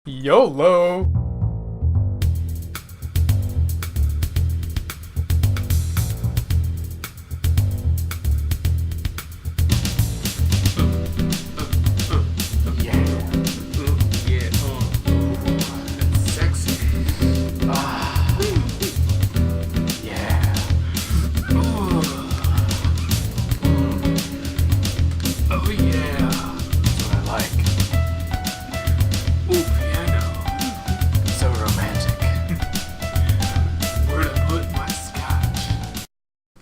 YOLO!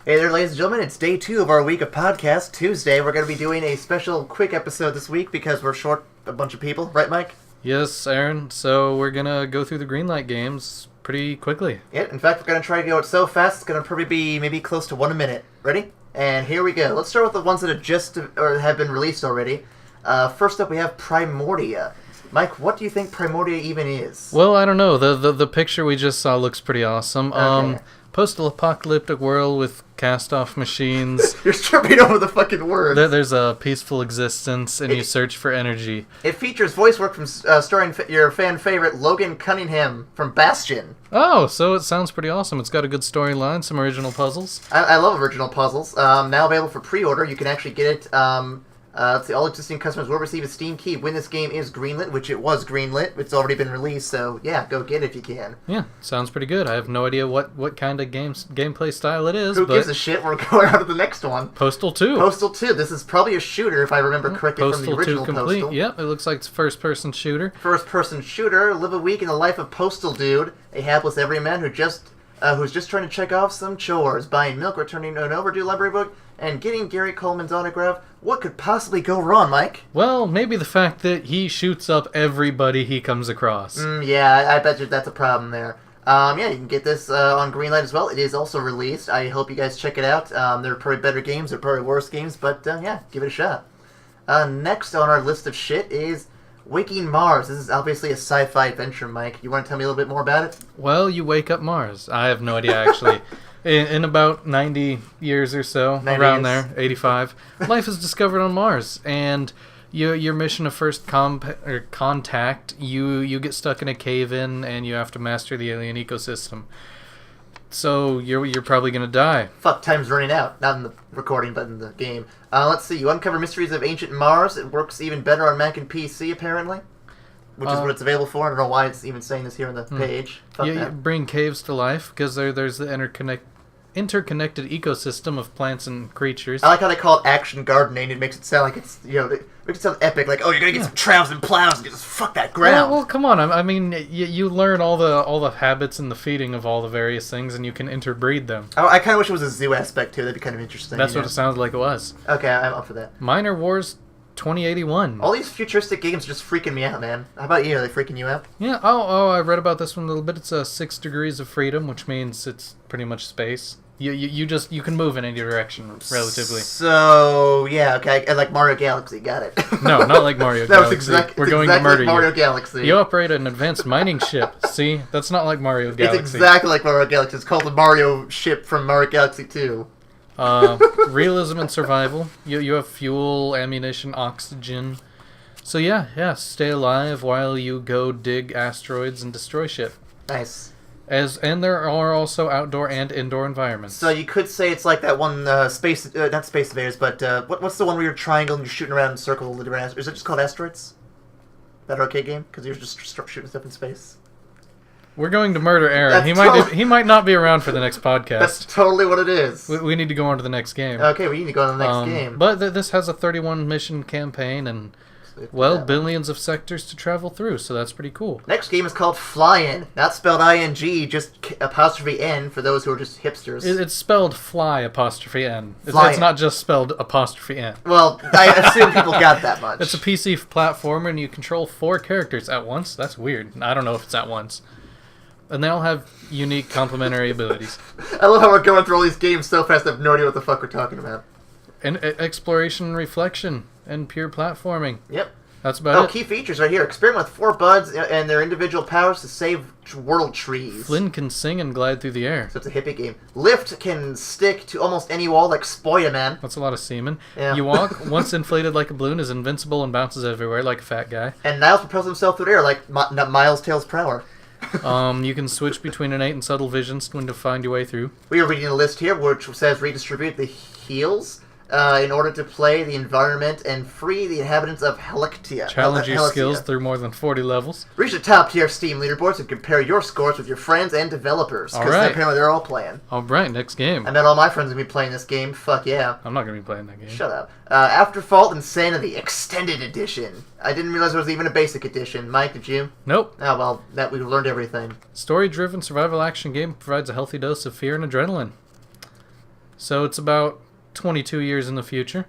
Hey there, ladies and gentlemen, it's day 2 of our week of podcast. Tuesday, we're going to be doing a special quick episode this week because we're short a bunch of people. Right, Mike? Yes, Aaron. So we're going to go through the Greenlight games pretty quickly. Yeah, in fact, we're going to try to go it so fast, it's going to probably be maybe close to 1 a minute. Ready? And here we go. Let's start with the ones that have just, or have been released already. First up, we have Primoria. Mike, what do you think Primoria even is? Well, I don't know. The picture we just saw looks pretty awesome. Okay. Post-apocalyptic world with cast-off machines. You're tripping over the fucking words. There's a peaceful existence, and you search for energy. It features voice work from starring your fan favorite Logan Cunningham from Bastion. Oh, so it sounds pretty awesome. It's got a good storyline, some original puzzles. I love original puzzles. Now available for pre-order. You can actually get it. Let's see, all existing customers will receive a Steam key when this game is greenlit, which it was greenlit. It's already been released, so yeah, go get it if you can. Yeah, sounds pretty good. I have no idea what kind of gameplay style it is. Who gives a shit? We're going on to the next one. Postal 2. Postal 2. This is probably a shooter, if I remember correctly, from the original Postal 2 complete. Postal. Yep, it looks like it's a first-person shooter. First-person shooter. Live a week in the life of Postal Dude, a hapless everyman who's just trying to check off some chores, buying milk, returning an overdue library book, and getting Gary Coleman's autograph. What could possibly go wrong, Mike? Well, maybe the fact that he shoots up everybody he comes across. Yeah, I bet you that's a problem there. Yeah, you can get this on Greenlight as well. It is also released. I hope you guys check it out. There are probably better games, there are probably worse games, but yeah, give it a shot. Next on our list of shit is Waking Mars. This is obviously a sci-fi adventure, Mike. You want to tell me a little bit more about it? Well, you wake up Mars. I have no idea, actually. In about 90 years or so, around there, 85, life is discovered on Mars, and your mission of first contact, you get stuck in a cave-in, and you have to master the alien ecosystem. So you're probably gonna die. Fuck, time's running out. Not in the recording, but in the game. Let's see. You uncover mysteries of ancient Mars. It works even better on Mac and PC, apparently. Which is what it's available for. I don't know why it's even saying this here on the page. You bring caves to life, because there's the interconnected ecosystem of plants and creatures. I like how they call it action gardening. It makes it sound like it's, it makes it sound epic. Like, oh, you're gonna get some troughs and plows and just fuck that ground. Well, come on. I mean, you learn all the habits and the feeding of all the various things, and you can interbreed them. I kind of wish it was a zoo aspect too. That'd be kind of interesting. That's what it sounds like it was. Okay, I'm up for that. Minor Wars 2081. All these futuristic games are just freaking me out, man. How about you? Are they freaking you out? Yeah. Oh, I read about this one a little bit. It's 6 degrees of freedom, which means it's pretty much space. You can move in any direction relatively. So yeah, okay, and like Mario Galaxy, got it. No, not like Mario Galaxy. We're going to murder like Mario you. Galaxy. You operate an advanced mining ship. See, that's not like Mario Galaxy. It's exactly like Mario Galaxy. It's called the Mario ship from Mario Galaxy 2. Realism and survival. You have fuel, ammunition, oxygen. So yeah, stay alive while you go dig asteroids and destroy shit. Nice. And there are also outdoor and indoor environments. So you could say it's like that one not Space Invaders, but what's the one where you're triangle and you're shooting around in circle? Is it just called Asteroids? That arcade game? Because you're just shooting stuff in space. We're going to murder Aaron. He might not be around for the next podcast. That's totally what it is. We need to go on to the next game. Okay, we need to go on to the next game. But this has a 31 mission campaign and billions of sectors to travel through, so that's pretty cool. Next game is called Fly-In. Not spelled I-N-G, just apostrophe N for those who are just hipsters. It's spelled fly apostrophe N. It's not just spelled apostrophe N. Well, I assume people got that much. It's a PC platformer, and you control 4 characters at once. That's weird. I don't know if it's at once. And they all have unique complementary abilities. I love how we're going through all these games so fast I have no idea what the fuck we're talking about. And exploration, reflection, and pure platforming. Yep. That's about it. Key features right here. Experiment with 4 buds and their individual powers to save world trees. Flynn can sing and glide through the air. So it's a hippie game. Lift can stick to almost any wall like Spoilerman. That's a lot of semen. Yeah. You walk, once inflated like a balloon, is invincible and bounces everywhere like a fat guy. And Niles propels himself through the air like Miles Tails Prower. You can switch between innate and subtle visions when to find your way through. We are reading a list here which says redistribute the heals in order to play the environment and free the inhabitants of Helictia. Challenge your skills through more than 40 levels. Reach the top tier Steam leaderboards and compare your scores with your friends and developers. Because apparently they're all playing. Alright, next game. I bet all my friends are going to be playing this game. Fuck yeah. I'm not going to be playing that game. Shut up. After Fault Insanity Extended Edition. I didn't realize there was even a basic edition. Mike, did you? Nope. Oh, well, we learned everything. Story-driven survival action game provides a healthy dose of fear and adrenaline. So it's about 22 years in the future.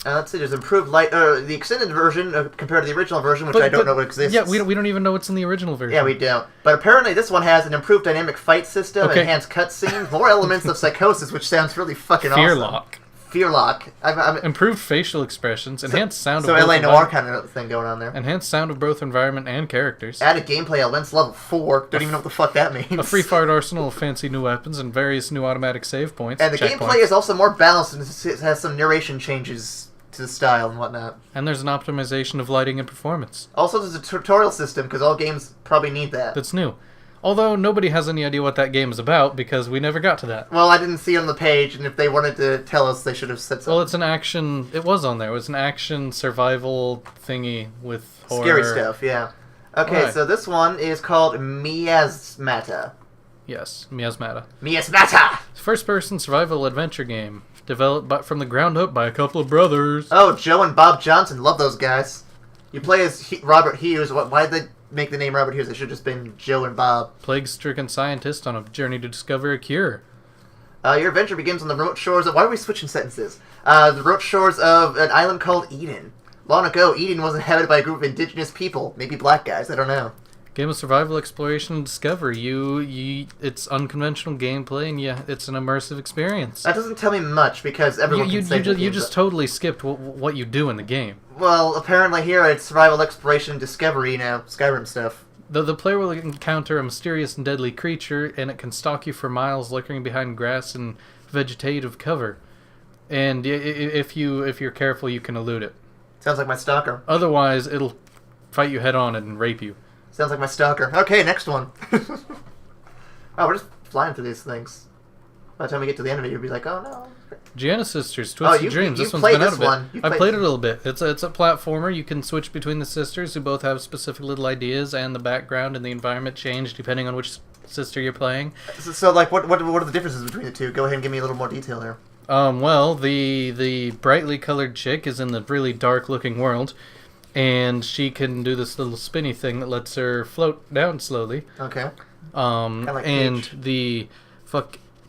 Let's see, there's improved light, the extended version compared to the original version, which I don't know what exists. Yeah, we don't even know what's in the original version. Yeah, we don't. But apparently this one has an improved dynamic fight system, enhanced cutscenes, more elements of psychosis, which sounds really fucking awesome. Fearlock. Improved facial expressions, enhanced sound of both both LA Noir kind of thing going on there. Enhanced sound of both environment and characters. Added gameplay elements, level 4. Don't even know what the fuck that means. A free-fired arsenal of fancy new weapons and various new automatic save points. And the gameplay is also more balanced and it has some narration changes to the style and whatnot. And there's an optimization of lighting and performance. Also, there's a tutorial system, because all games probably need that. That's new. Although nobody has any idea what that game is about, because we never got to that. Well, I didn't see it on the page, and if they wanted to tell us, they should have said something. Well, it's an action... It was on there. It was an action survival thingy with horror. Scary stuff, yeah. Okay, so this one is called Miasmata. Yes, Miasmata. Miasmata! First-person survival adventure game. Developed from the ground up by a couple of brothers. Oh, Joe and Bob Johnson. Love those guys. You play as Robert Hughes. Why did they make the name Robert Hughes? It should have just been Joe and Bob. Plague-stricken scientist on a journey to discover a cure. Your adventure begins on the remote shores of... Why are we switching sentences? The remote shores of an island called Eden. Long ago, Eden was inhabited by a group of indigenous people. Maybe black guys. I don't know. Game of survival, exploration, and discovery. It's unconventional gameplay, and it's an immersive experience. That doesn't tell me much, because everyone can say you just totally skipped what you do in the game. Well, apparently here it's survival, exploration, and discovery, Skyrim stuff. The player will encounter a mysterious and deadly creature, and it can stalk you for miles, lurking behind grass and vegetative cover. And if you're careful, you can elude it. Sounds like my stalker. Otherwise, it'll fight you head on and rape you. Sounds like my stalker. Okay, next one. Oh, we're just flying through these things. By the time we get to the end of it, you'll be like, oh no. Gianna Sisters, Twisted Dreams. This one's been out a bit. I played it a little bit. It's a platformer. You can switch between the sisters who both have specific little ideas, and the background and the environment change depending on which sister you're playing. So like, what are the differences between the two? Go ahead and give me a little more detail there. Well, the brightly colored chick is in the really dark-looking world, and she can do this little spinny thing that lets her float down slowly. Okay. Like and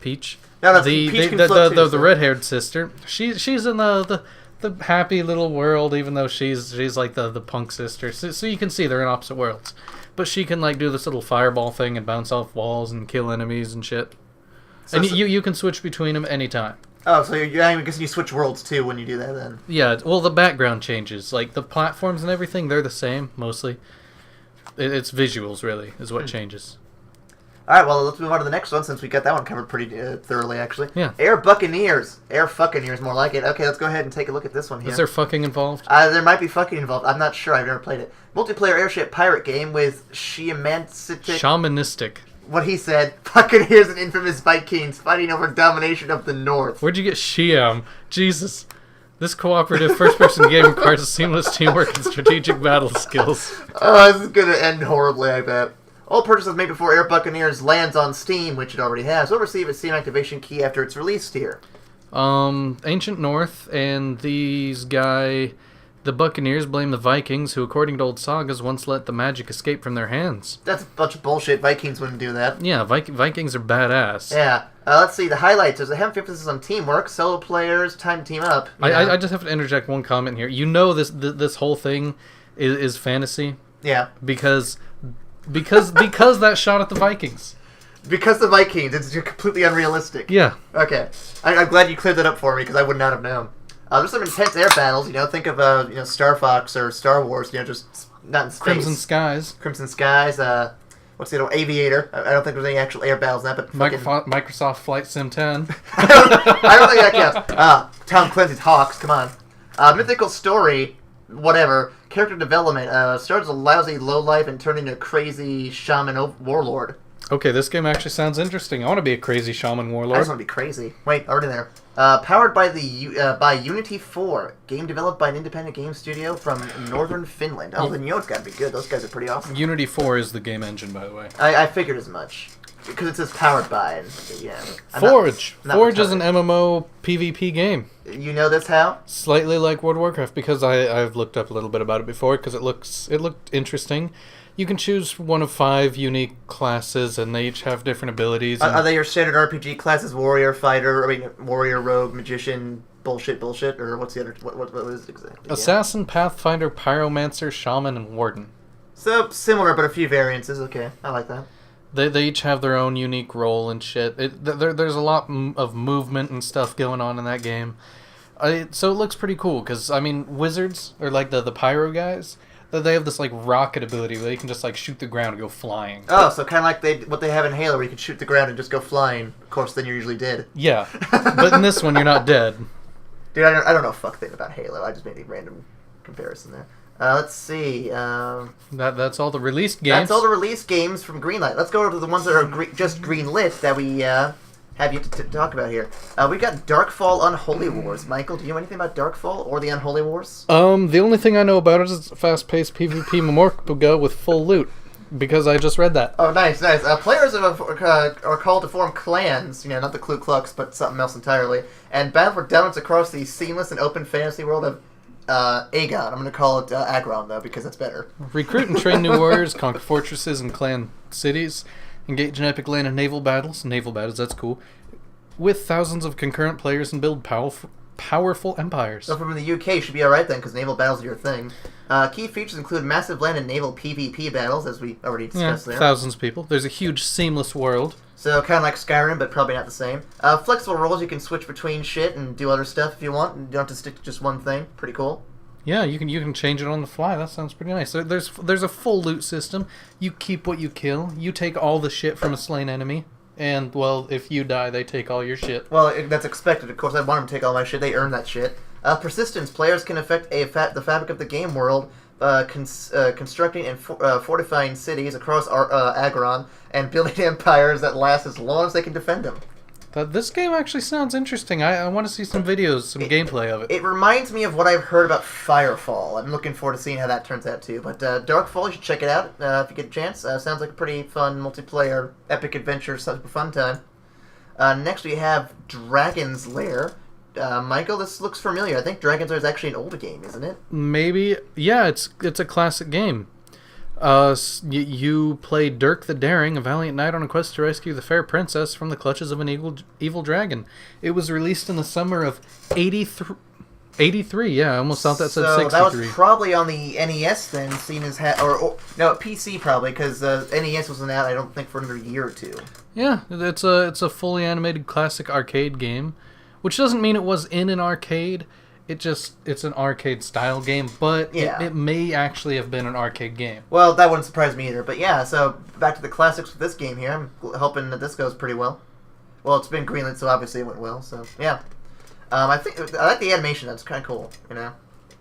Peach. Peach. No, the red-haired sister. She's in the happy little world, even though she's like the punk sister. So you can see they're in opposite worlds. But she can like do this little fireball thing and bounce off walls and kill enemies and shit. And you can switch between them anytime. Oh, so I guess you switch worlds too when you do that then. Yeah, well, the background changes. Like, the platforms and everything, they're the same, mostly. It's visuals, really, is what changes. Alright, well, let's move on to the next one, since we got that one covered pretty thoroughly, actually. Yeah. Air Buccaneers. Air Fuccaneers, more like it. Okay, let's go ahead and take a look at this one here. Is there fucking involved? There might be fucking involved. I'm not sure. I've never played it. Multiplayer airship pirate game with Shamanistic. What he said, Buccaneers and infamous Vikings fighting over domination of the North. Where'd you get Shiam? Jesus. This cooperative first-person game requires a seamless teamwork and strategic battle skills. Oh, this is going to end horribly, I bet. All purchases made before Air Buccaneers lands on Steam, which it already has, will receive a Steam activation key after it's released here. Ancient North and the Buccaneers blame the Vikings, who, according to old sagas, once let the magic escape from their hands. That's a bunch of bullshit. Vikings wouldn't do that. Yeah, Vikings are badass. Yeah. Let's see, the highlights. There's a heavy emphasis on teamwork, solo players, time to team up. I just have to interject one comment here. You know this whole thing is fantasy? Yeah. Because that shot at the Vikings. Because the Vikings, it's completely unrealistic. Yeah. Okay. I'm glad you cleared that up for me, because I would not have known. There's some intense air battles. Think of Star Fox or Star Wars. Just not in space. Crimson Skies. What's the other Aviator? I don't think there's any actual air battles in that, but Microsoft Flight Sim 10. I don't think that counts. Tom Clancy's Hawks. Come on. Mythical story. Whatever. Character development. Starts as a lousy lowlife and turned into a crazy shaman warlord. Okay, this game actually sounds interesting. I want to be a crazy shaman warlord. I just want to be crazy. Wait, already there. Powered by by Unity 4, game developed by an independent game studio from northern Finland. Oh, then it's got to be good. Those guys are pretty awesome. Unity 4 is the game engine, by the way. I figured as much. Because it says powered by. And, Forge. Forge is an MMO PvP game. You know this how? Slightly like World of Warcraft, because I've looked up a little bit about it before, because it looked interesting. You can choose one of 5 unique classes, and they each have different abilities. Are they your standard RPG classes? Warrior, fighter, warrior, rogue, magician, bullshit, or what's the other? What is it exactly? Assassin, Pathfinder, Pyromancer, Shaman, and Warden. So similar, but a few variances. Okay, I like that. They each have their own unique role and shit. There's a lot of movement and stuff going on in that game. So it looks pretty cool, because, wizards, or like the pyro guys, they have this rocket ability where they can just shoot the ground and go flying. Oh, so kind of like what they have in Halo, where you can shoot the ground and just go flying. Of course, then you're usually dead. Yeah, but in this one, you're not dead. Dude, I don't know a fuck thing about Halo. I just made a random comparison there. Let's see. That's all the released games. That's all the released games from Greenlight. Let's go to the ones that are just greenlit that we have you to talk about here. We've got Darkfall Unholy Wars. Michael, do you know anything about Darkfall or the Unholy Wars? The only thing I know about it is it's a fast-paced PvP Memorca with full loot, because I just read that. Oh, nice. Players are called to form clans, not the Ku Klux, but something else entirely, and battle for dominance across the seamless and open fantasy world of Aegon. I'm going to call it Agron, though, because that's better. Recruit and train new warriors, conquer fortresses and clan cities, engage in epic land and naval battles, that's cool, with thousands of concurrent players, and build powerful empires. So from the UK should be alright then, because naval battles are your thing. Key features include massive land and naval PvP battles, as we already discussed there. Thousands of people. There's a huge seamless world. So kind of like Skyrim, but probably not the same. Flexible roles, you can switch between shit and do other stuff if you want. You don't have to stick to just one thing. Pretty cool. Yeah, you can change it on the fly. That sounds pretty nice. There's a full loot system. You keep what you kill. You take all the shit from a slain enemy. And, well, if you die, they take all your shit. Well, that's expected. Of course, I want them to take all my shit. They earn that shit. Persistence. Players can affect the fabric of the game world, constructing and fortifying cities across Agron, and building empires that last as long as they can defend them. This game actually sounds interesting. I want to see some videos, some gameplay of it. It reminds me of what I've heard about Firefall. I'm looking forward to seeing how that turns out, too. But Darkfall, you should check it out if you get a chance. Sounds like a pretty fun multiplayer epic adventure, such a fun time. Next, we have Dragon's Lair. Michael, this looks familiar. I think Dragon's Lair is actually an older game, isn't it? Maybe. Yeah, it's a classic game. You play Dirk the Daring, a valiant knight on a quest to rescue the fair princess from the clutches of an evil dragon. It was released in the summer of 83, yeah, I almost thought that said 63. So that was probably on the NES then, seen as no, PC probably, because NES wasn't out, I don't think, for another year or two. Yeah, it's a fully animated classic arcade game, which doesn't mean it was in an arcade. It's an arcade-style game, but it may actually have been an arcade game. Well, that wouldn't surprise me either. But yeah, so back to the classics with this game here. I'm hoping that this goes pretty well. Well, it's been greenlit, so obviously it went well. So yeah, I like the animation. That's kind of cool. I think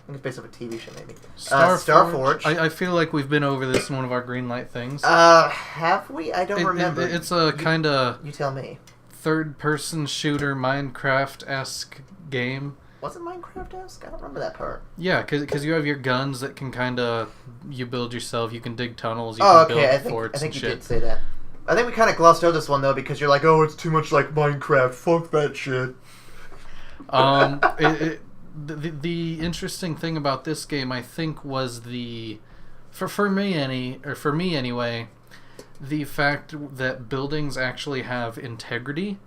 it's based off a TV show, maybe. Starforge. I feel like we've been over this in one of our Greenlight things. Have we? I don't remember. It's a kind of... You tell me. Third-person shooter, Minecraft-esque game. Was it Minecraft-esque? I don't remember that part. Yeah, because you have your guns that can kind of... You build yourself, you can dig tunnels, you can build forts and shit. I think you did say that. I think we kind of glossed over this one, though, because you're like, oh, it's too much like Minecraft. Fuck that shit. The interesting thing about this game, I think, was for me anyway, the fact that buildings actually have integrity.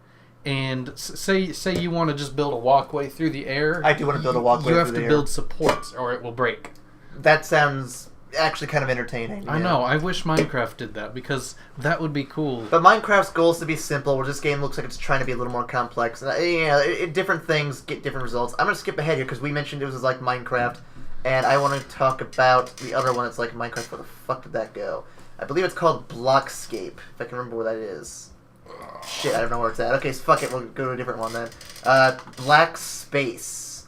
And say you want to just build a walkway through the air. I do want to build a walkway through the air. You have to build supports or it will break. That sounds actually kind of entertaining. I know. I wish Minecraft did that, because that would be cool. But Minecraft's goal is to be simple, where this game looks like it's trying to be a little more complex. And, different things get different results. I'm going to skip ahead here, because we mentioned it was like Minecraft, and I want to talk about the other one that's like Minecraft. Where the fuck did that go? I believe it's called Blockscape, if I can remember where that is. Shit, I don't know where it's at. Okay, so fuck it, we'll go to a different one then. Black Space.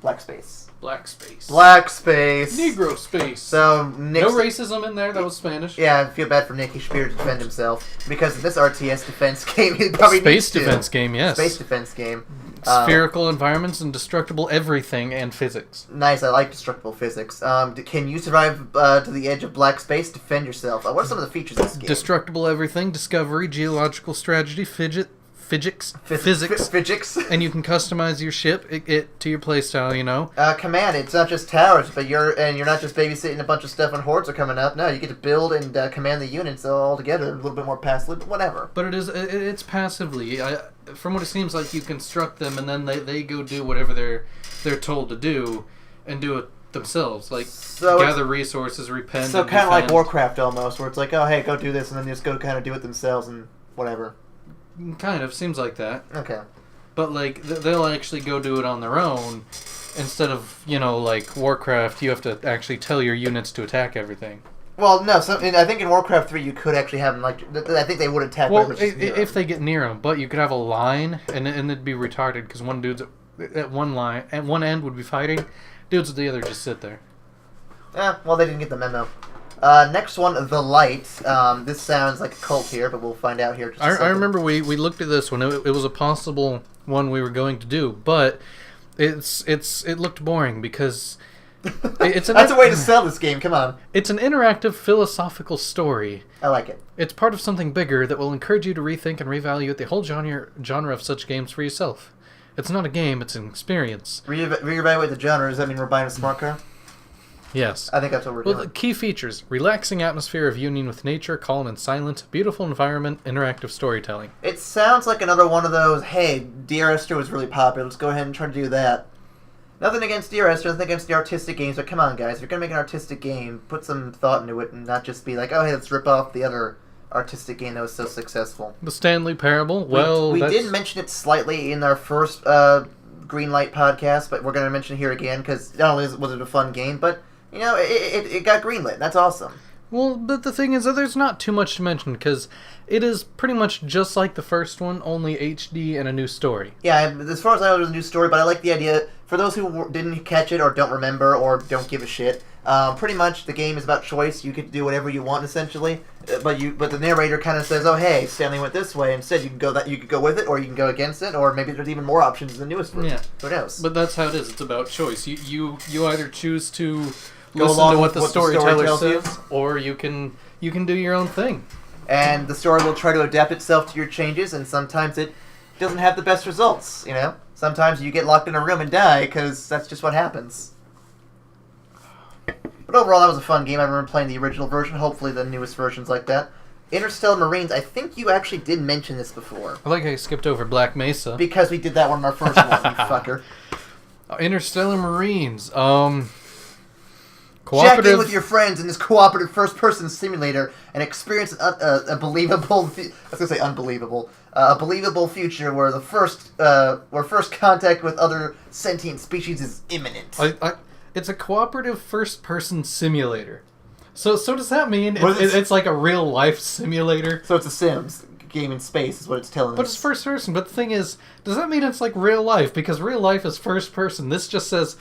Black Space. Negro Space. So, Nick's... No racism in there, that was Spanish. Yeah, I feel bad for Nick, he should be able to defend himself. Because in this RTS defense game, he probably Space defense game, yes. Space defense game. Spherical environments and destructible everything and physics. Nice, I like destructible physics. Can you survive to the edge of black space? Defend yourself. What are some of the features of this game? Destructible everything, discovery, geological strategy, physics, and you can customize your ship to your playstyle, you know. Command, it's not just towers, but you're not just babysitting a bunch of stuff when hordes are coming up. No, you get to build and command the units all together, a little bit more passively, but whatever. But it's passively. From what it seems like, you construct them and then they go do whatever they're told to do, and do it themselves, like gather resources, repent. So kind of like Warcraft almost, where it's like, oh hey, go do this, and then they just go kind of do it themselves and whatever. Kind of seems like that. Okay. But like they'll actually go do it on their own, instead of like Warcraft, you have to actually tell your units to attack everything. Well, no. So I think in Warcraft 3 you could actually have them I think they would attack. Well, if they get near them, but you could have a line, and it'd be retarded because one dude's at one line, at one end would be fighting, dudes at the other just sit there. Well, they didn't get the memo. Next one, The Light. This sounds like a cult here, but we'll find out here. Just I remember we looked at this one. It was a possible one we were going to do, but it looked boring because it's that's a way to sell this game. Come on. It's an interactive philosophical story. I like it. It's part of something bigger that will encourage you to rethink and reevaluate the whole genre of such games for yourself. It's not a game; it's an experience. Reevaluate the genre. Does that mean we're buying a smart car? Yes. I think that's what we're doing. The key features: relaxing atmosphere of union with nature, calm and silent, beautiful environment, interactive storytelling. It sounds like another one of those, hey, Dear Esther was really popular, let's go ahead and try to do that. Nothing against Dear Esther, nothing against the artistic games, but come on, guys, if you're going to make an artistic game, put some thought into it and not just be like, oh, hey, let's rip off the other artistic game that was so successful. The Stanley Parable, well, we did mention it slightly in our first Greenlight podcast, but we're going to mention it here again, because not only was it a fun game, but it got greenlit. That's awesome. Well, but the thing is that there's not too much to mention, because it is pretty much just like the first one, only HD and a new story. Yeah, as far as I know, it was a new story, but I like the idea. For those who didn't catch it, or don't remember, or don't give a shit, pretty much the game is about choice. You can do whatever you want, essentially, but the narrator kind of says, oh, hey, Stanley went this way. Instead, you could go with it, or you can go against it, or maybe there's even more options in the newest version. Yeah. Who knows? But that's how it is. It's about choice. You either choose to listen to what the storyteller says, or you can do your own thing. And the story will try to adapt itself to your changes, and sometimes it doesn't have the best results, Sometimes you get locked in a room and die, because that's just what happens. But overall, that was a fun game. I remember playing the original version. Hopefully the newest version's like that. Interstellar Marines, I think you actually did mention this before. I like how you skipped over Black Mesa. Because we did that one in our first one, you fucker. Interstellar Marines, Check in with your friends in this cooperative first-person simulator and experience a believable future where first contact with other sentient species is imminent. It's a cooperative first-person simulator. So does that mean it's like a real-life simulator? So it's a Sims game in space is what it's telling us. But it's first-person. But the thing is, does that mean it's like real life? Because real life is first-person. This just says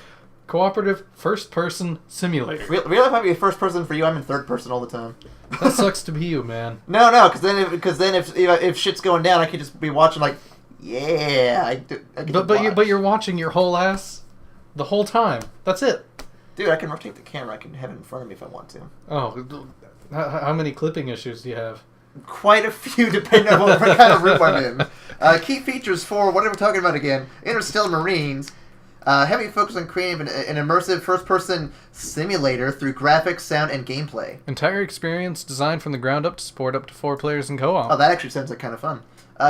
cooperative first-person simulator. Real life might be first person for you. I'm in third person all the time. That sucks to be you, man. No, because then if shit's going down, I could just be watching like, yeah. But you're watching your whole ass the whole time. That's it. Dude, I can rotate the camera. I can have it in front of me if I want to. Oh, how many clipping issues do you have? Quite a few, depending on what kind of room I'm in. Key features for what are we talking about again? Interstellar Marines. Heavy focus on creating an immersive first-person simulator through graphics, sound, and gameplay. Entire experience designed from the ground up to support up to 4 players in co-op. Oh, that actually sounds like kind of fun.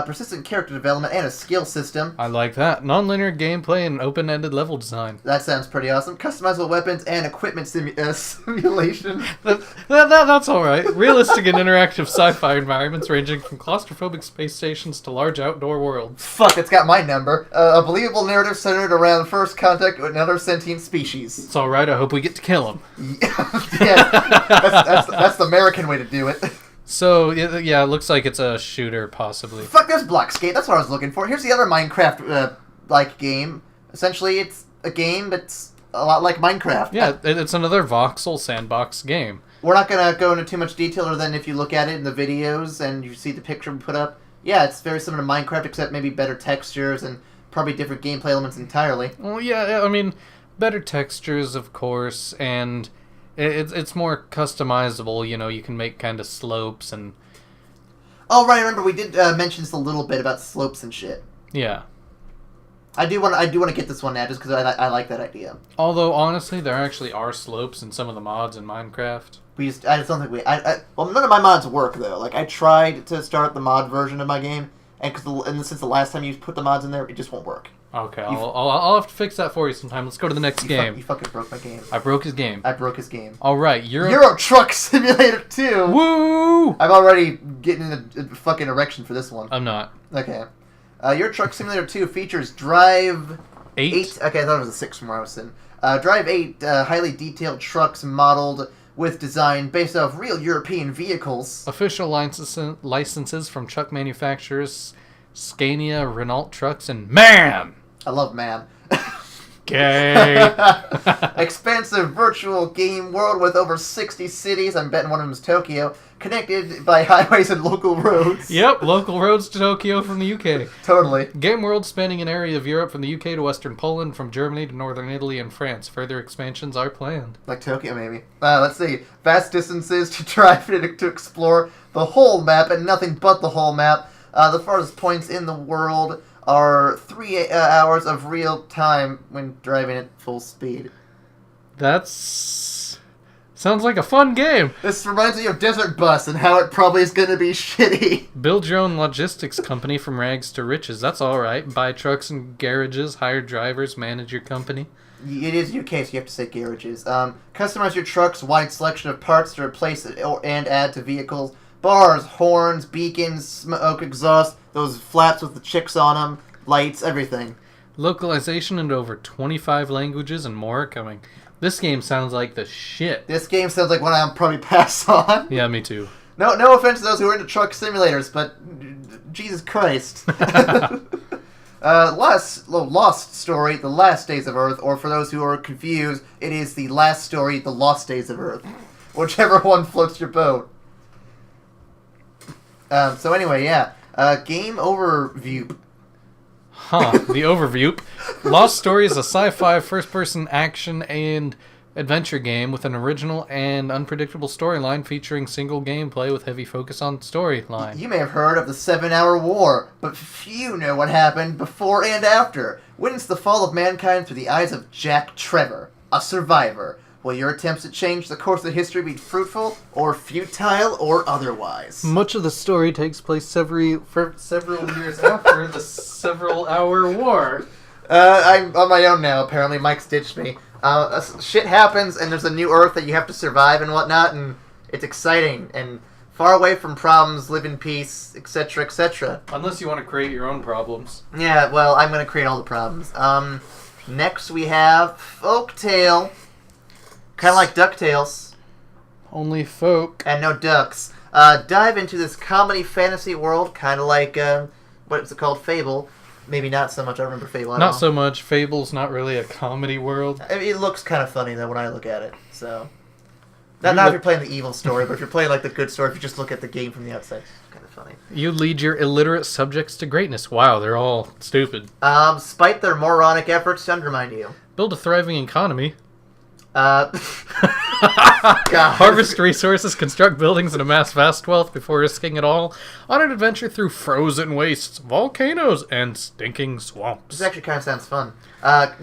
persistent character development, and a skill system. I like that. Non-linear gameplay and open-ended level design. That sounds pretty awesome. Customizable weapons and equipment simulation. That's alright. Realistic and interactive sci-fi environments ranging from claustrophobic space stations to large outdoor worlds. Fuck, it's got my number. A believable narrative centered around first contact with another sentient species. It's alright, I hope we get to kill him. Yeah, that's the American way to do it. So, yeah, it looks like it's a shooter, possibly. Fuck, there's Blockscape. That's what I was looking for. Here's the other Minecraft game. Essentially, it's a game that's a lot like Minecraft. Yeah, it's another voxel sandbox game. We're not going to go into too much detail other than if you look at it in the videos and you see the picture we put up. Yeah, it's very similar to Minecraft, except maybe better textures and probably different gameplay elements entirely. Well, yeah, I mean, better textures, of course, and it's more customizable. You know, you can make kind of slopes and... Oh, right, remember, we did mention this a little bit about slopes and shit. Yeah. I do want to get this one now, just because I like that idea. Although, honestly, there actually are slopes in some of the mods in Minecraft. I just don't think well, none of my mods work, though. Like, I tried to start the mod version of my game, and since the last time you put the mods in there, it just won't work. Okay, I'll have to fix that for you sometime. Let's go to the next game. You fucking broke my game. I broke his game. I broke his game. Alright, Euro Truck Simulator 2! Woo! I'm already getting a fucking erection for this one. I'm not. Okay. Euro Truck Simulator 2 features Drive 8? Okay, I thought it was a 6 from where I was sitting. Drive 8, highly detailed trucks modeled with design based off real European vehicles. Official licenses from truck manufacturers Scania, Renault Trucks, and MAN! I love MAN. Gay. Expansive virtual game world with over 60 cities, I'm betting one of them is Tokyo, connected by highways and local roads. Yep, local roads to Tokyo from the UK. Totally. Game world spanning an area of Europe from the UK to western Poland, from Germany to northern Italy and France. Further expansions are planned. Like Tokyo, maybe. Let's see. Vast distances to drive to explore the whole map, and nothing but the whole map. The farthest points in the world are 3 hours of real time when driving at full speed. Sounds like a fun game. This reminds me of Desert Bus and how it probably is going to be shitty. Build your own logistics company from rags to riches. That's alright. Buy trucks and garages, hire drivers, manage your company. It is UK, so you have to say garages. Customize your truck's wide selection of parts to replace and add to vehicles. Bars, horns, beacons, smoke exhaust, those flaps with the chicks on them, lights, everything. Localization into over 25 languages and more are coming. This game sounds like the shit. This game sounds like one I'll probably pass on. Yeah, me too. No offense to those who are into truck simulators, but Jesus Christ. Lost Story, The Last Days of Earth, or for those who are confused, it is The Last Story, The Lost Days of Earth. Whichever one floats your boat. So anyway, yeah. Game overview. The overview. Lost Story is a sci-fi first-person action and adventure game with an original and unpredictable storyline featuring single gameplay with heavy focus on storyline. You may have heard of the 7-Hour War, but few know what happened before and after. Witness the fall of mankind through the eyes of Jack Trevor, a survivor. Will your attempts to change the course of history be fruitful, or futile, or otherwise? Much of the story takes place several years after the 7-Hour War. I'm on my own now, apparently. Mike's ditched me. Shit happens, and there's a new Earth that you have to survive and whatnot, and it's exciting, and far away from problems, live in peace, etc., etc. Unless you want to create your own problems. Yeah, well, I'm going to create all the problems. Next we have Folktale. Kind of like DuckTales. Only folk. And no ducks. Dive into this comedy fantasy world, kind of like, what's it called, Fable. Maybe not so much, I remember Fable. Not so much. Fable's not really a comedy world. I mean, it looks kind of funny, though, when I look at it, so... Not if you're playing the evil story, but if you're playing, like, the good story, if you just look at the game from the outside, it's kind of funny. You lead your illiterate subjects to greatness. Wow, they're all stupid. Spite their moronic efforts to undermine you. Build a thriving economy. God. Harvest resources, construct buildings, and amass vast wealth before risking it all on an adventure through frozen wastes, volcanoes, and stinking swamps. This actually kind of sounds fun.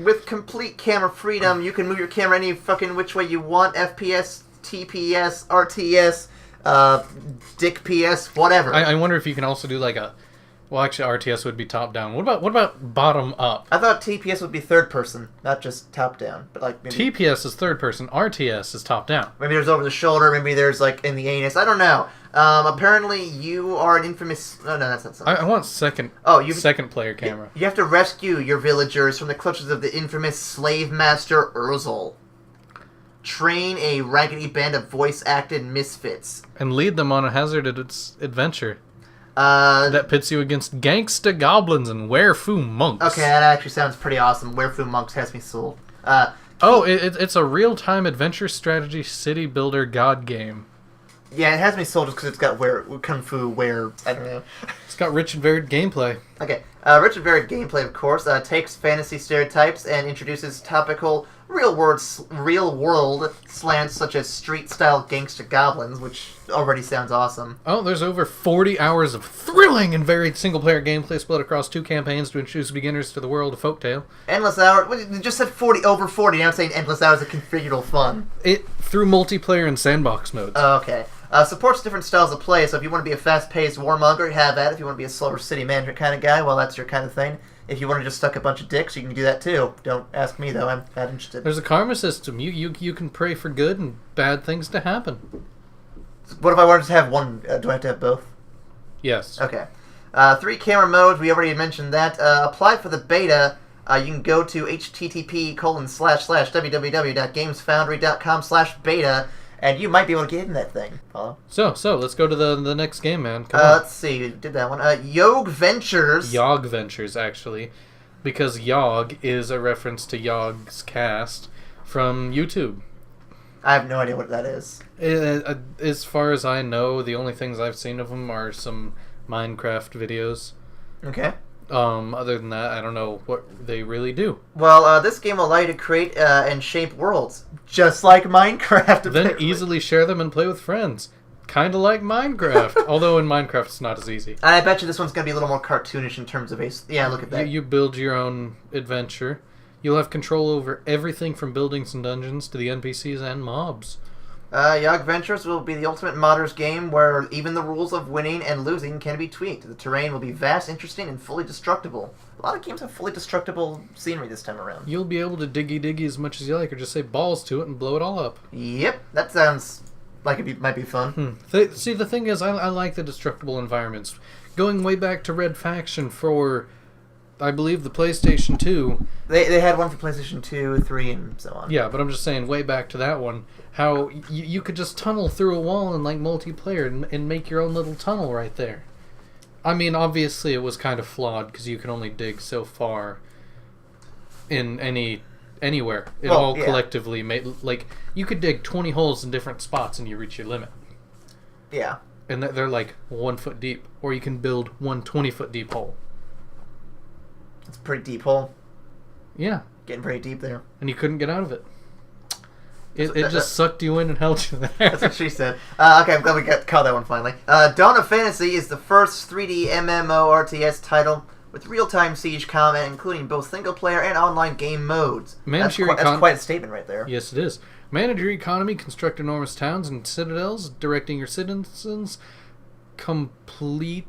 With complete camera freedom, you can move your camera any fucking which way you want. FPS, TPS, RTS, Dick PS, whatever. I wonder if you can also do like a Well, actually, RTS would be top-down. What about bottom-up? I thought TPS would be third-person, not just top-down. But like maybe, TPS is third-person. RTS is top-down. maybe there's over-the-shoulder. Maybe there's like in the anus. I don't know. Apparently, you are an infamous... No, that's not something. I want second player camera. You have to rescue your villagers from the clutches of the infamous slave master Urzel. Train a raggedy band of voice-acted misfits. And lead them on a hazardous adventure. That pits you against gangsta goblins and werewolf monks. Okay, that actually sounds pretty awesome. Werewolf monks has me sold. It's a real-time adventure strategy city builder god game. Yeah, it has me sold just because it's got kung fu, I don't know. It's got rich and varied gameplay. Okay, rich and varied gameplay, of course, takes fantasy stereotypes and introduces topical real-world slants such as street-style gangsta goblins, which already sounds awesome. Oh, there's over 40 hours of thrilling and varied single-player gameplay split across 2 campaigns to introduce beginners to the world of Folktale. Endless hours. You just said over 40. Now I'm saying endless hours of configurable fun. Through multiplayer and sandbox modes. Okay. Supports different styles of play, so if you want to be a fast-paced warmonger, have at it. If you want to be a slower city management kind of guy, well, that's your kind of thing. If you want to just suck a bunch of dicks, you can do that too. Don't ask me, though. I'm not interested. There's a karma system. You can pray for good and bad things to happen. What if I wanted to have one? Do I have to have both? Yes. Okay. 3 camera modes. We already mentioned that. Apply for the beta. You can go to http://www.gamesfoundry.com/beta, and you might be able to get in that thing. Follow? So let's go to the next game, man. Come on. Let's see. We did that one. Yogventures. Yogventures, actually. Because Yog is a reference to Yog's Cast from YouTube. I have no idea what that is. As far as I know, the only things I've seen of them are some Minecraft videos. Okay. Other than that, I don't know what they really do. Well, this game will allow you to create and shape worlds, just like Minecraft. Then apparently. easily share them and play with friends. Kind of like Minecraft, although in Minecraft it's not as easy. I bet you this one's going to be a little more cartoonish in terms of Yeah, look at that. You build your own adventure. You'll have control over everything from buildings and dungeons to the NPCs and mobs. Yogventures will be the ultimate modders game where even the rules of winning and losing can be tweaked. The terrain will be vast, interesting, and fully destructible. A lot of games have fully destructible scenery this time around. You'll be able to diggy as much as you like, or just say balls to it and blow it all up. Yep, that sounds like it might be fun. See, the thing is, I like the destructible environments. Going way back to Red Faction for, I believe, the PlayStation 2. They had one for PlayStation 2, 3, and so on. Yeah, but I'm just saying, way back to that one, how you could just tunnel through a wall in like multiplayer and make your own little tunnel right there. I mean, obviously it was kind of flawed because you can only dig so far in anywhere. It all collectively made, like, you could dig 20 holes in different spots and you reach your limit. Yeah. And they're like 1 foot deep, or you can build one 20-foot deep hole. It's a pretty deep hole. Yeah. Getting pretty deep there. And you couldn't get out of it. It just sucked you in and held you there. That's what she said. Okay, I'm glad we caught that one finally. Dawn of Fantasy is the first 3D MMORTS title with real-time siege combat, including both single-player and online game modes. That's quite a statement right there. Yes, it is. Manage your economy, construct enormous towns and citadels, directing your citizens, complete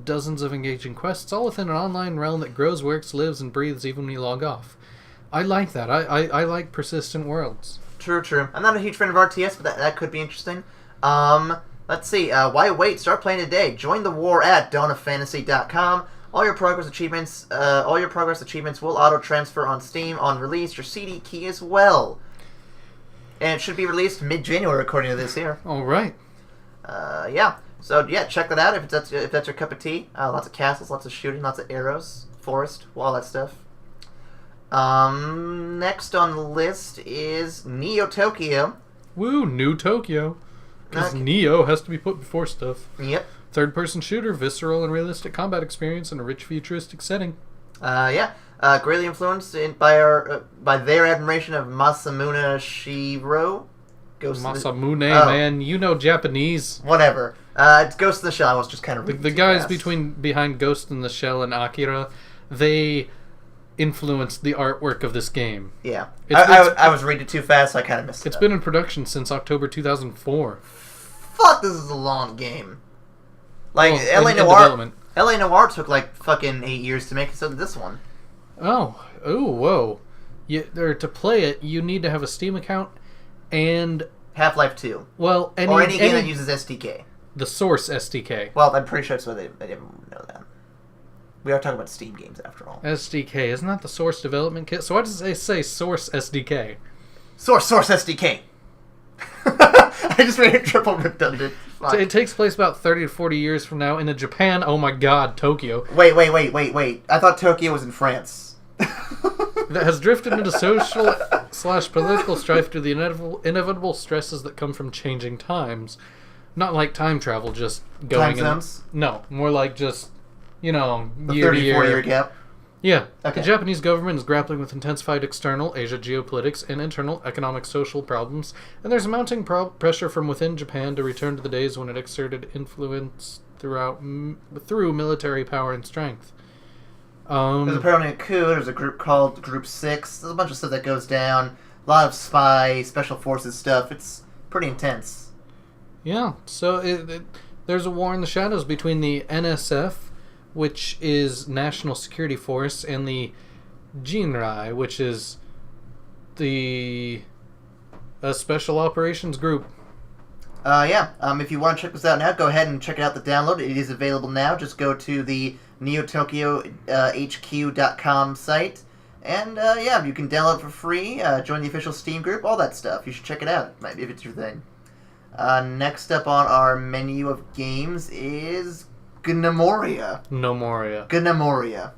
dozens of engaging quests, all within an online realm that grows, works, lives, and breathes even when you log off. I like that. I like persistent worlds. True. I'm not a huge fan of RTS, but that could be interesting. Let's see. Why wait? Start playing today. Join the war at dawnoffantasy.com. All your progress achievements will auto-transfer on Steam on release. Your CD key as well. And it should be released mid-January, according to this here. All right. Yeah. So, yeah, check that out if that's your cup of tea. Lots of castles, lots of shooting, lots of arrows, forest, all that stuff. Next on the list is Neo Tokyo. Woo, New Tokyo. Because Neo has to be put before stuff. Yep. Third-person shooter, visceral and realistic combat experience in a rich futuristic setting. Yeah. Greatly influenced by their admiration of Masamune Shirow. Masamune, man. You know Japanese. Whatever. It's Ghost in the Shell. I was just kind of the guys behind Ghost in the Shell and Akira, they influenced the artwork of this game. Yeah. I was reading too fast, so I kind of missed it. It's been in production since October 2004. Fuck, this is a long game. Like, LA Noire... LA Noire took like fucking 8 years to make, so did this one. Oh, whoa. To play it, you need to have a Steam account and... Half-Life 2. Well, any game that uses SDK. The Source SDK. Well, I'm pretty sure that's why they didn't know that. We are talking about Steam games, after all. SDK. Isn't that the Source Development Kit? So why does it say Source SDK? Source SDK. I just made it triple redundant. So it takes place about 30 to 40 years from now in Japan. Oh my god, Tokyo. Wait. I thought Tokyo was in France. That has drifted into social/political strife due to the inevitable stresses that come from changing times. Not like time travel, just going... Time zones? No, more like just, year to year. 34-year gap? Yeah. Okay. The Japanese government is grappling with intensified external Asia geopolitics and internal economic social problems, and there's mounting pressure from within Japan to return to the days when it exerted influence through military power and strength. There's apparently a coup, there's a group called Group 6, there's a bunch of stuff that goes down, a lot of spy, special forces stuff, it's pretty intense. Yeah, so there's a war in the shadows between the NSF, which is National Security Force, and the Jinrai, which is the Special Operations Group. If you want to check this out now, go ahead and check out the download. It is available now. Just go to the NeoTokyoHQ.com site. And, you can download it for free, join the official Steam group, all that stuff. You should check it out, if it's your thing. Next up on our menu of games is Gnomoria. Gnomoria. Gonorrhea.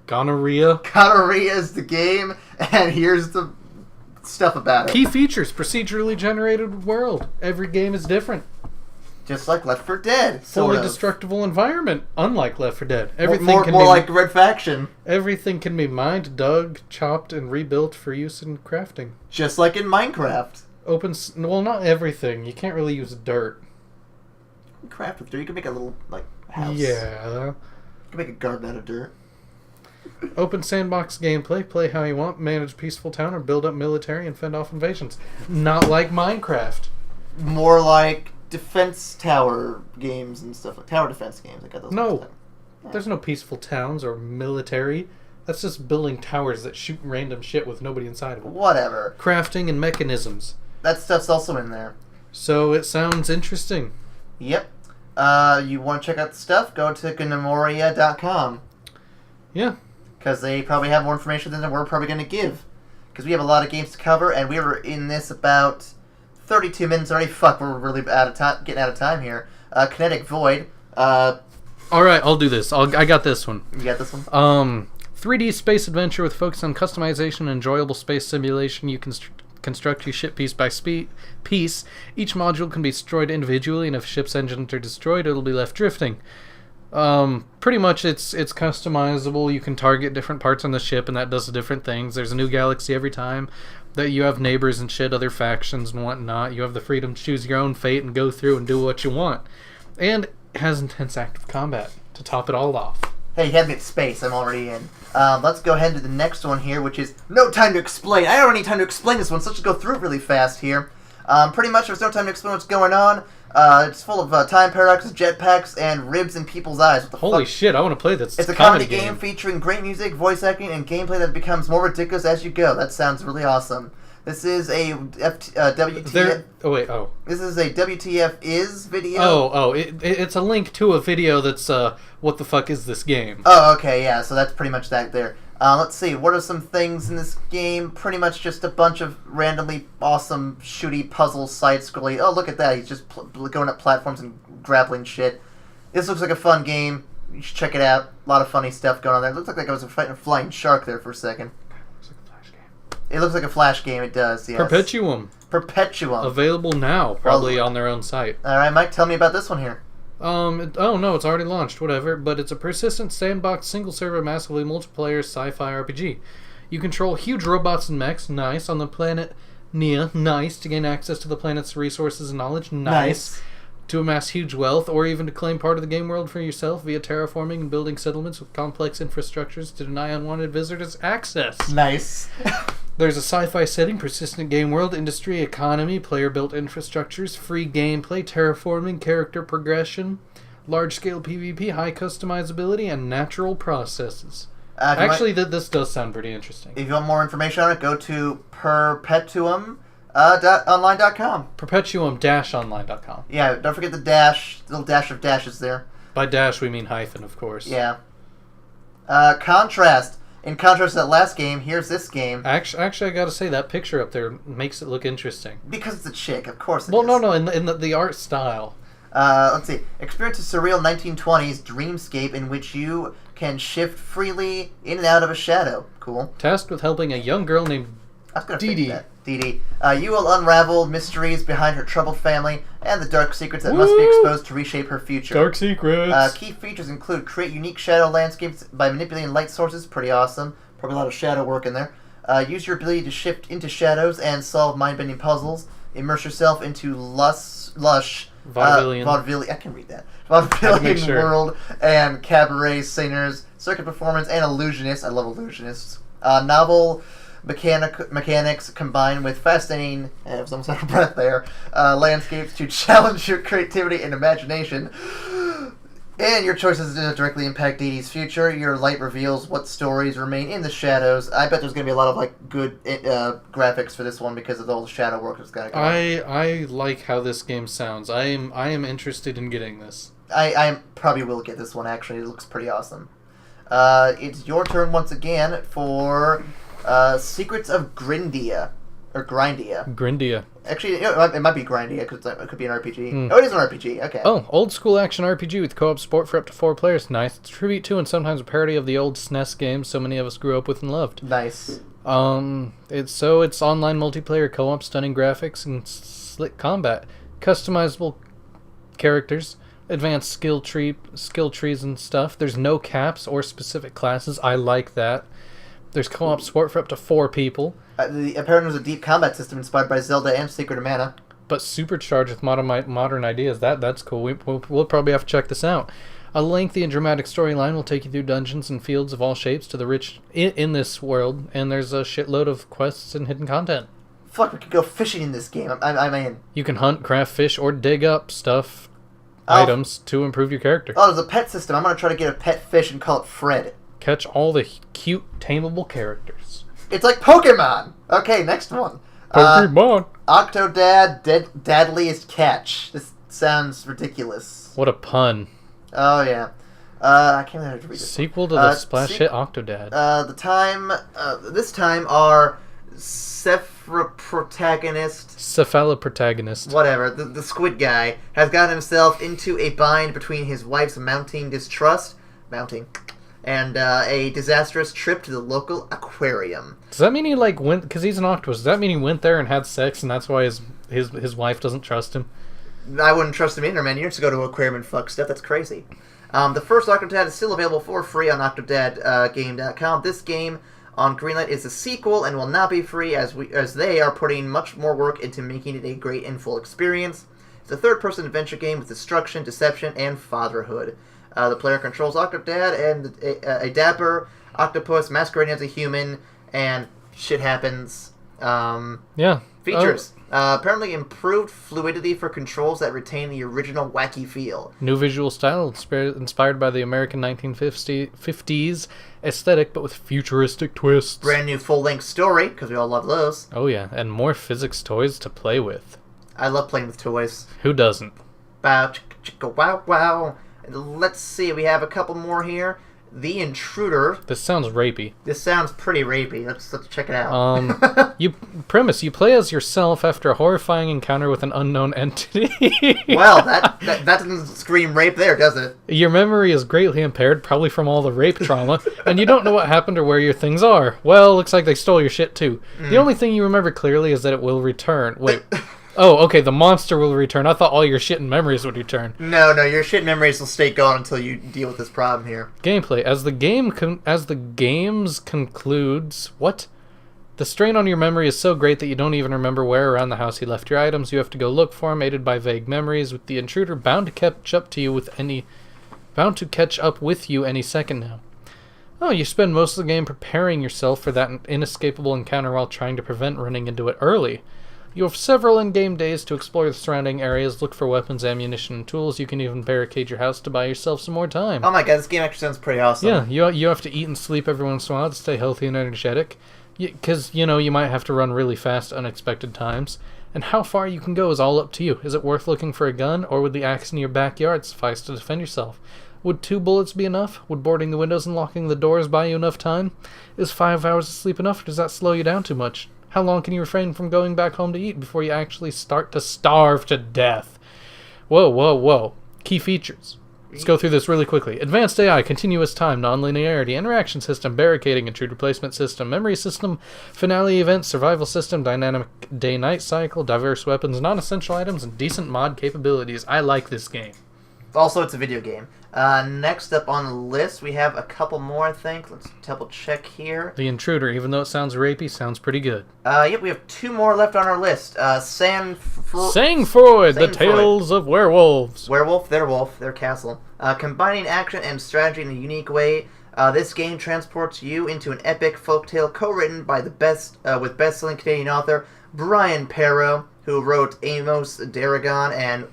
Gonorrhea is the game, and here's the stuff about it. Key features: procedurally generated world. Every game is different. Just like Left 4 Dead. Fully destructible environment, unlike Left 4 Dead. More like Red Faction. Everything can be mined, dug, chopped, and rebuilt for use in crafting. Just like in Minecraft. Not everything. You can't really use dirt. You can craft with dirt. You can make a little, house. Yeah. You can make a garden out of dirt. Open sandbox gameplay. Play how you want. Manage peaceful town or build up military and fend off invasions. Not like Minecraft. More like defense tower games and stuff. Like tower defense games. I got those. No. There's no peaceful towns or military. That's just building towers that shoot random shit with nobody inside of them. Whatever. Crafting and mechanisms. That stuff's also in there. So it sounds interesting. Yep. You want to check out the stuff? Go to Gnomoria.com. Yeah. Because they probably have more information than we're probably going to give. Because we have a lot of games to cover, and we were in this about 32 minutes already. Fuck, we're really getting out of time here. Kinetic Void. Alright, I'll do this. I got this one. You got this one? 3D space adventure with focus on customization and enjoyable space simulation. You can construct your ship piece by piece. Each module can be destroyed individually, and if a ship's engines are destroyed, it'll be left drifting. Pretty much it's customizable. You can target different parts on the ship, and that does different things. There's a new galaxy every time. That you have neighbors and shit, other factions and whatnot. You have the freedom to choose your own fate and go through and do what you want. And it has intense active combat to top it all off. Hey, you had me at space. I'm already in. Let's go ahead to the next one here, which is No Time to Explain. I don't need time to explain this one, so let's just go through it really fast here. Pretty much there's no time to explain what's going on. It's full of time paradoxes, jetpacks, and ribs in people's eyes. What the Holy fuck? Shit, I want to play this. It's a comedy game featuring great music, voice acting, and gameplay that becomes more ridiculous as you go. That sounds really awesome. This is a WTF... This is a WTF is video. It's a link to a video that's, what the fuck is this game? Oh, okay, yeah, so that's pretty much that there. Let's see, what are some things in this game? Pretty much just a bunch of randomly awesome shooty puzzle side-scrolling. Oh, look at that, he's just going up platforms and grappling shit. This looks like a fun game. You should check it out. A lot of funny stuff going on there. It looks like I was fighting a flying shark there for a second. It looks like a Flash game, it does, yes. Perpetuum. Available now, probably on their own site. Alright, Mike, tell me about this one here. It's already launched, whatever, but it's a persistent sandbox, single-server, massively multiplayer sci-fi RPG. You control huge robots and mechs, nice, on the planet Nia, nice, to gain access to the planet's resources and knowledge, nice. To amass huge wealth, or even to claim part of the game world for yourself via terraforming and building settlements with complex infrastructures to deny unwanted visitors access. Nice. There's a sci-fi setting, persistent game world, industry, economy, player-built infrastructures, free gameplay, terraforming, character progression, large-scale PvP, high customizability, and natural processes. Actually, this does sound pretty interesting. If you want more information on it, go to Perpetuum.online.com. Perpetuum-online.com. Yeah, don't forget the dash, the little dash of dashes there. By dash, we mean hyphen, of course. Yeah. Contrast. In contrast to that last game, here's this game. Actually, I gotta say, that picture up there makes it look interesting. Because it's a chick, of course it is. Well, no, in the art style. Let's see. Experience a surreal 1920s dreamscape in which you can shift freely in and out of a shadow. Cool. Tasked with helping a young girl named Dee Dee. You will unravel mysteries behind her troubled family and the dark secrets that must be exposed to reshape her future. Dark secrets. Key features include create unique shadow landscapes by manipulating light sources. Pretty awesome. Probably a lot of shadow work in there. Use your ability to shift into shadows and solve mind-bending puzzles. Immerse yourself into lush vaudevillian. I can read that. Vaudevillian world and cabaret singers, circuit performance, and illusionists. I love illusionists. Novel mechanics combined with fascinating, I was almost out of breath there, landscapes to challenge your creativity and imagination. And your choices directly impact Dee Dee's future. Your light reveals what stories remain in the shadows. I bet there's going to be a lot of good graphics for this one because of all the shadow work that's got to go on. I like how this game sounds. I am interested in getting this. I probably will get this one, actually. It looks pretty awesome. It's your turn once again for Secrets of Grin Dia. Or Grin Dia. Grin Dia. Actually, it might be Grin Dia because it could be an RPG. Oh, it is an RPG. Okay. Oh, old school action RPG with co-op support for up to 4 players. Nice. It's a tribute to and sometimes a parody of the old SNES games so many of us grew up with and loved. Nice. It's online multiplayer co-op, stunning graphics, and slick combat. Customizable characters, advanced skill trees and stuff. There's no caps or specific classes. I like that. There's co-op support for up to 4 people. Apparently there's a deep combat system inspired by Zelda and Secret of Mana. But supercharged with modern ideas. That's cool. We'll probably have to check this out. A lengthy and dramatic storyline will take you through dungeons and fields of all shapes to the rich in this world, and there's a shitload of quests and hidden content. Fuck, we could go fishing in this game. I'm in. You can hunt, craft fish, or dig up items to improve your character. Oh, there's a pet system. I'm going to try to get a pet fish and call it Fred. Catch all the cute, tameable characters. It's like Pokemon! Okay, next one. Pokemon! Octodad, Deadliest Catch. This sounds ridiculous. What a pun. Oh, yeah. I can't remember how to read this. Sequel to the splash hit Octodad. This time our cephaloprotagonist, whatever, the squid guy, has gotten himself into a bind between his wife's mounting distrust, and a disastrous trip to the local aquarium. Does that mean he went, because he's an octopus, does that mean he went there and had sex and that's why his wife doesn't trust him? I wouldn't trust him either, man. You just go to an aquarium and fuck stuff. That's crazy. The first Octodad is still available for free on OctodadGame.com. This game on Greenlight is a sequel and will not be free as they are putting much more work into making it a great and full experience. It's a third-person adventure game with destruction, deception, and fatherhood. The player controls Octodad and a dapper octopus masquerading as a human, and shit happens. Features. Apparently improved fluidity for controls that retain the original wacky feel. New visual style inspired by the American 1950s aesthetic, but with futuristic twists. Brand new full-length story, because we all love those. Oh yeah, and more physics toys to play with. I love playing with toys. Who doesn't? Bow, chicka, chicka, wow, wow. Let's see, we have a couple more here. The Intruder. This sounds rapey. This sounds pretty rapey. Let's check it out. You play as yourself after a horrifying encounter with an unknown entity. Well, that doesn't scream rape there, does it? Your memory is greatly impaired, probably from all the rape trauma, and you don't know what happened or where your things are. Well, looks like they stole your shit too. The only thing you remember clearly is that it will return. Wait. Oh, okay, the monster will return. I thought all your shit and memories would return. No, your shit and memories will stay gone until you deal with this problem here. Gameplay. As the games concludes... What? The strain on your memory is so great that you don't even remember where around the house you left your items. You have to go look for them, aided by vague memories, with the intruder bound to catch up with you any second now. Oh, you spend most of the game preparing yourself for that inescapable encounter while trying to prevent running into it early. You have several in-game days to explore the surrounding areas, look for weapons, ammunition, and tools. You can even barricade your house to buy yourself some more time. Oh my god, this game actually sounds pretty awesome. Yeah, you have to eat and sleep every once in a while to stay healthy and energetic. Because, you might have to run really fast unexpected times. And how far you can go is all up to you. Is it worth looking for a gun, or would the axe in your backyard suffice to defend yourself? Would 2 bullets be enough? Would boarding the windows and locking the doors buy you enough time? Is 5 hours of sleep enough, or does that slow you down too much? How long can you refrain from going back home to eat before you actually start to starve to death? Whoa. Key features. Let's go through this really quickly. Advanced AI, continuous time, nonlinearity, interaction system, barricading, intruder placement system, memory system, finale event, survival system, dynamic day-night cycle, diverse weapons, non-essential items, and decent mod capabilities. I like this game. Also, it's a video game. Next up on the list, we have a couple more, I think. Let's double check here. The Intruder, even though it sounds rapey, sounds pretty good. Yep, we have 2 more left on our list. Sangfroid, the Tales of Werewolves. Werewolf, their castle. Combining action and strategy in a unique way, this game transports you into an epic folktale co-written by with best-selling Canadian author Brian Perpetuum, who wrote Amos Daragon and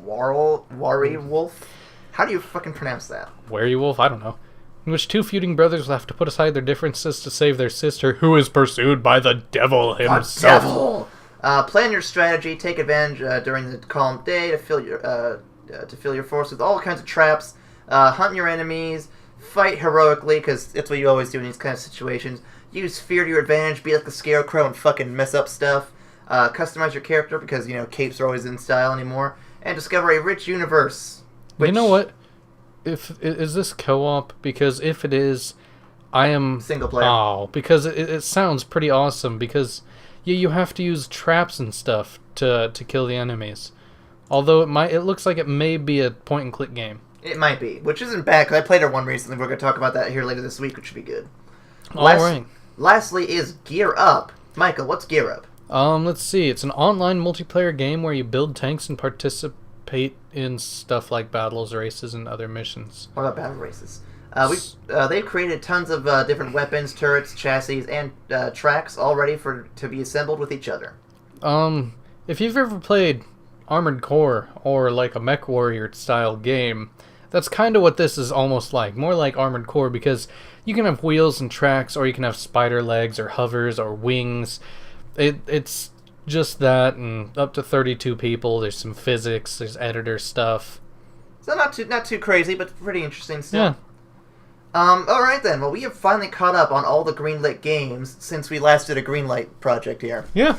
Werewolf. How do you fucking pronounce that? Werewolf? I don't know. In which 2 feuding brothers will have to put aside their differences to save their sister, who is pursued by the devil himself. The devil! Plan your strategy, take advantage during the calm day to fill your force with all kinds of traps, hunt your enemies, fight heroically, because it's what you always do in these kind of situations. Use fear to your advantage, be like the scarecrow and fucking mess up stuff. Customize your character, because, capes are always in style anymore. And discover a rich universe. You know what? Is this co-op? Because if it is, I am... Single player. Oh, because it sounds pretty awesome, because you have to use traps and stuff to kill the enemies. Although it looks like it may be a point-and-click game. It might be, which isn't bad, because I played one recently. We're going to talk about that here later this week, which should be good. Alright. Lastly is Gear Up. Michael, what's Gear Up? Let's see. It's an online multiplayer game where you build tanks and participate in stuff like battles, races, and other missions. What about battle races? They've created tons of different weapons, turrets, chassis, and tracks all ready to be assembled with each other. If you've ever played Armored Core or like a Mech Warrior style game, that's kind of what this is almost like. More like Armored Core, because you can have wheels and tracks, or you can have spider legs or hovers or wings. It's just that, and up to 32 people. There's some physics, there's editor stuff. So not too crazy, but pretty interesting stuff. Yeah. Alright then, well, we have finally caught up on all the Greenlit games since we last did a Greenlight project here. Yeah.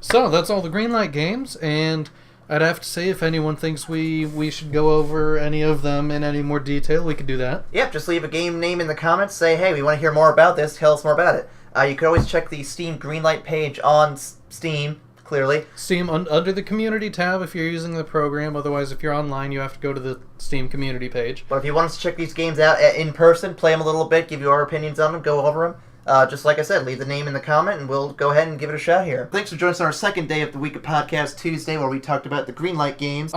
So, that's all the Greenlight games, and I'd have to say if anyone thinks we should go over any of them in any more detail, we could do that. Yep, just leave a game name in the comments, say, hey, we want to hear more about this, tell us more about it. You can always check the Steam Greenlight page on Steam, clearly. Steam, under the community tab if you're using the program. Otherwise, if you're online, you have to go to the Steam community page. But if you want us to check these games out in person, play them a little bit, give you our opinions on them, go over them, just like I said, leave the name in the comment, and we'll go ahead and give it a shot here. Thanks for joining us on our second day of the week of podcast, Tuesday, where we talked about the Greenlight games.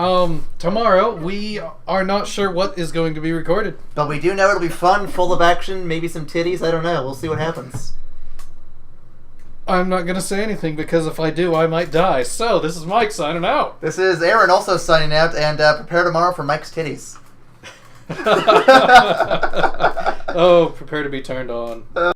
Tomorrow, we are not sure what is going to be recorded. But we do know it'll be fun, full of action, maybe some titties, I don't know. We'll see what happens. I'm not going to say anything, because if I do, I might die. So, this is Mike signing out. This is Aaron also signing out, and prepare tomorrow for Mike's titties. Oh, prepare to be turned on.